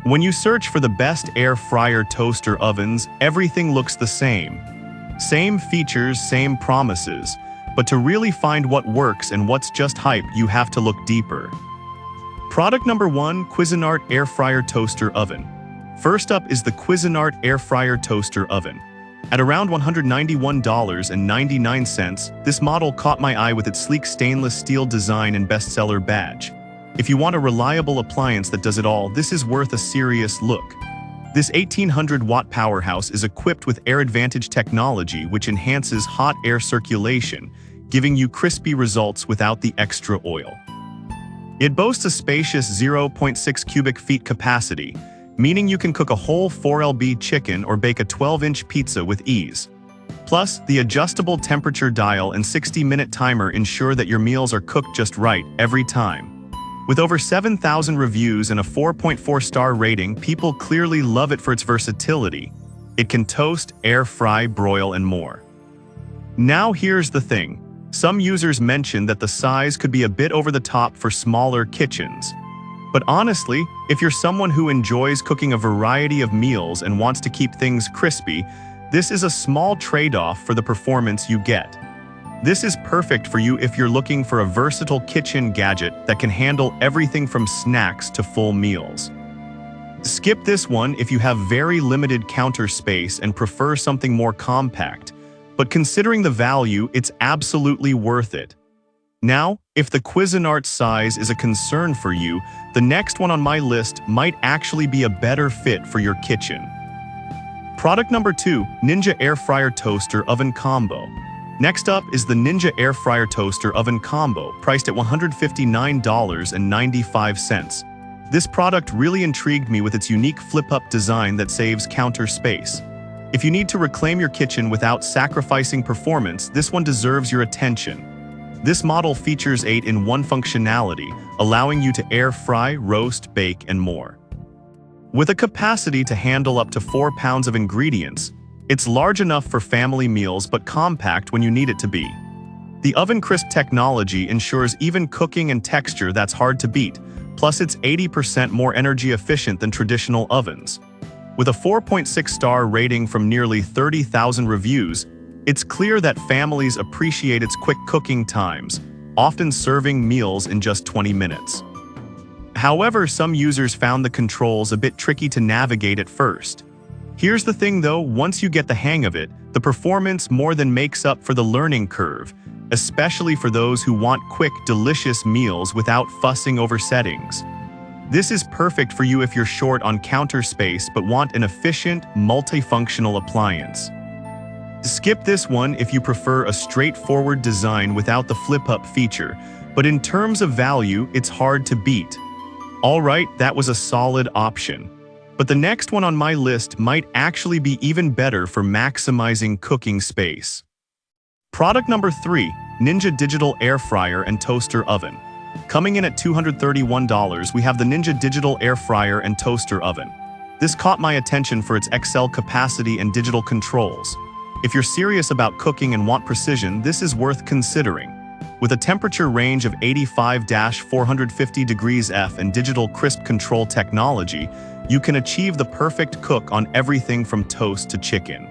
When you search for the best air fryer toaster ovens, everything looks the same. Same features, same promises. But to really find what works and what's just hype, you have to look deeper. Product number 1, Cuisinart Air Fryer Toaster Oven. First up is the Cuisinart Air Fryer Toaster Oven. At around $191.99, this model caught my eye with its sleek stainless steel design and bestseller badge. If you want a reliable appliance that does it all, this is worth a serious look. This 1800-watt powerhouse is equipped with Air Advantage technology, which enhances hot air circulation, giving you crispy results without the extra oil. It boasts a spacious 0.6 cubic feet capacity, meaning you can cook a whole 4lb chicken or bake a 12-inch pizza with ease. Plus, the adjustable temperature dial and 60-minute timer ensure that your meals are cooked just right every time. With over 7,000 reviews and a 4.4-star rating, people clearly love it for its versatility. It can toast, air fry, broil, and more. Now here's the thing. Some users mention that the size could be a bit over the top for smaller kitchens. But honestly, if you're someone who enjoys cooking a variety of meals and wants to keep things crispy, this is a small trade-off for the performance you get. This is perfect for you if you're looking for a versatile kitchen gadget that can handle everything from snacks to full meals. Skip this one if you have very limited counter space and prefer something more compact, but considering the value, it's absolutely worth it. Now, if the Cuisinart size is a concern for you, the next one on my list might actually be a better fit for your kitchen. Product number 2, Ninja Air Fryer Toaster Oven Combo. Next up is the Ninja Air Fryer Toaster Oven Combo, priced at $159.95. This product really intrigued me with its unique flip-up design that saves counter space. If you need to reclaim your kitchen without sacrificing performance, this one deserves your attention. This model features 8-in-1 functionality, allowing you to air fry, roast, bake, and more. With a capacity to handle up to 4 pounds of ingredients, it's large enough for family meals but compact when you need it to be. The oven crisp technology ensures even cooking and texture that's hard to beat, plus it's 80% more energy efficient than traditional ovens. With a 4.6-star rating from nearly 30,000 reviews, it's clear that families appreciate its quick cooking times, often serving meals in just 20 minutes. However, some users found the controls a bit tricky to navigate at first. Here's the thing though, once you get the hang of it, the performance more than makes up for the learning curve, especially for those who want quick, delicious meals without fussing over settings. This is perfect for you if you're short on counter space but want an efficient, multifunctional appliance. Skip this one if you prefer a straightforward design without the flip-up feature, but in terms of value, it's hard to beat. Alright, that was a solid option. But the next one on my list might actually be even better for maximizing cooking space. Product number 3, Ninja Digital Air Fryer and Toaster Oven. Coming in at $231, we have the Ninja Digital Air Fryer and Toaster Oven. This caught my attention for its XL capacity and digital controls. If you're serious about cooking and want precision, this is worth considering. With a temperature range of 85-450 degrees F and digital crisp control technology, you can achieve the perfect cook on everything from toast to chicken.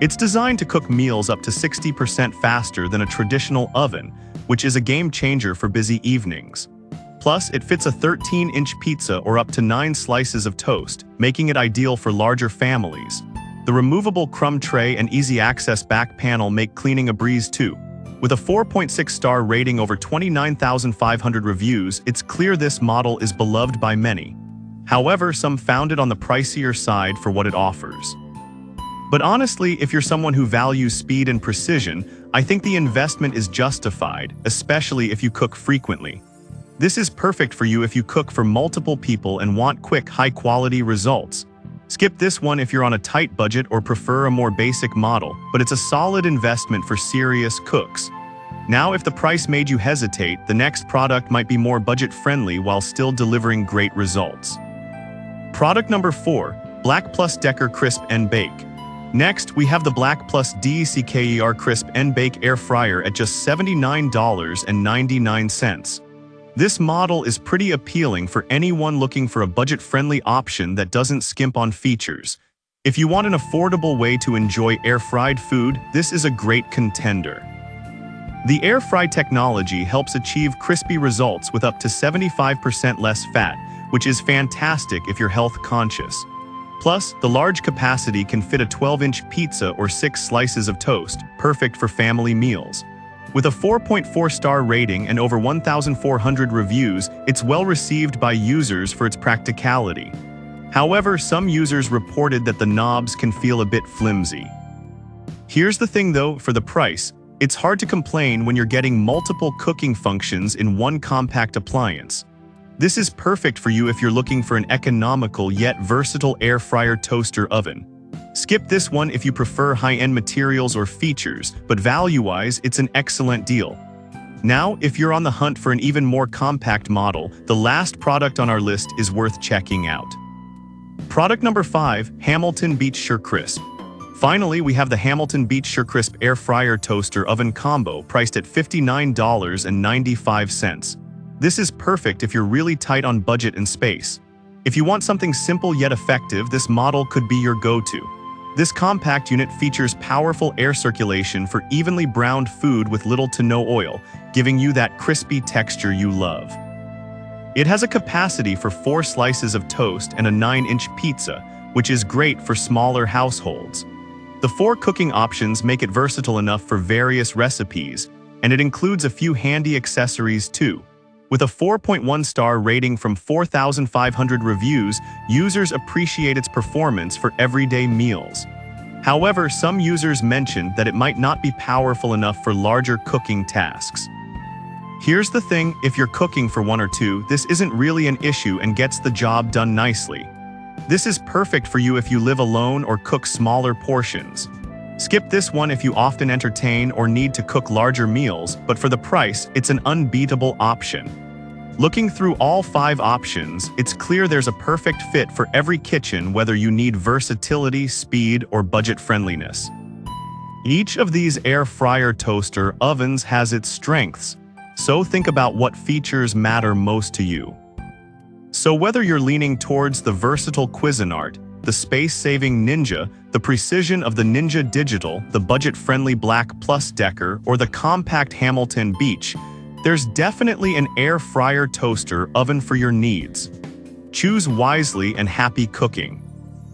It's designed to cook meals up to 60% faster than a traditional oven, which is a game changer for busy evenings. Plus, it fits a 13-inch pizza or up to 9 slices of toast, making it ideal for larger families. The removable crumb tray and easy-access back panel make cleaning a breeze too. With a 4.6-star rating over 29,500 reviews, it's clear this model is beloved by many. However, some found it on the pricier side for what it offers. But honestly, if you're someone who values speed and precision, I think the investment is justified, especially if you cook frequently. This is perfect for you if you cook for multiple people and want quick, high-quality results. Skip this one if you're on a tight budget or prefer a more basic model, but it's a solid investment for serious cooks. Now, if the price made you hesitate, the next product might be more budget-friendly while still delivering great results. Product number 4, Black Plus Decker Crisp and Bake. Next, we have the Black Plus DECKER Crisp and Bake Air Fryer at just $79.99. This model is pretty appealing for anyone looking for a budget-friendly option that doesn't skimp on features. If you want an affordable way to enjoy air-fried food, this is a great contender. The air-fry technology helps achieve crispy results with up to 75% less fat, which is fantastic if you're health-conscious. Plus, the large capacity can fit a 12-inch pizza or 6 slices of toast, perfect for family meals. With a 4.4-star rating and over 1,400 reviews, it's well received by users for its practicality. However, some users reported that the knobs can feel a bit flimsy. Here's the thing though, for the price, it's hard to complain when you're getting multiple cooking functions in one compact appliance. This is perfect for you if you're looking for an economical yet versatile air fryer toaster oven. Skip this one if you prefer high-end materials or features, but value-wise, it's an excellent deal. Now, if you're on the hunt for an even more compact model, the last product on our list is worth checking out. Product number 5, Hamilton Beach SureCrisp. Finally, we have the Hamilton Beach SureCrisp Air Fryer Toaster Oven Combo priced at $59.95. This is perfect if you're really tight on budget and space. If you want something simple yet effective, this model could be your go-to. This compact unit features powerful air circulation for evenly browned food with little to no oil, giving you that crispy texture you love. It has a capacity for 4 slices of toast and a 9-inch pizza, which is great for smaller households. The 4 cooking options make it versatile enough for various recipes, and it includes a few handy accessories too. With a 4.1-star rating from 4,500 reviews, users appreciate its performance for everyday meals. However, some users mentioned that it might not be powerful enough for larger cooking tasks. Here's the thing, if you're cooking for 1 or 2, this isn't really an issue and gets the job done nicely. This is perfect for you if you live alone or cook smaller portions. Skip this one if you often entertain or need to cook larger meals, but for the price, it's an unbeatable option. Looking through all 5 options, it's clear there's a perfect fit for every kitchen, whether you need versatility, speed, or budget friendliness. Each of these air fryer toaster ovens has its strengths, so think about what features matter most to you. So whether you're leaning towards the versatile Cuisinart, the space-saving Ninja, the precision of the Ninja Digital, the budget-friendly Black Plus Decker, or the compact Hamilton Beach, there's definitely an air fryer toaster oven for your needs. Choose wisely and happy cooking.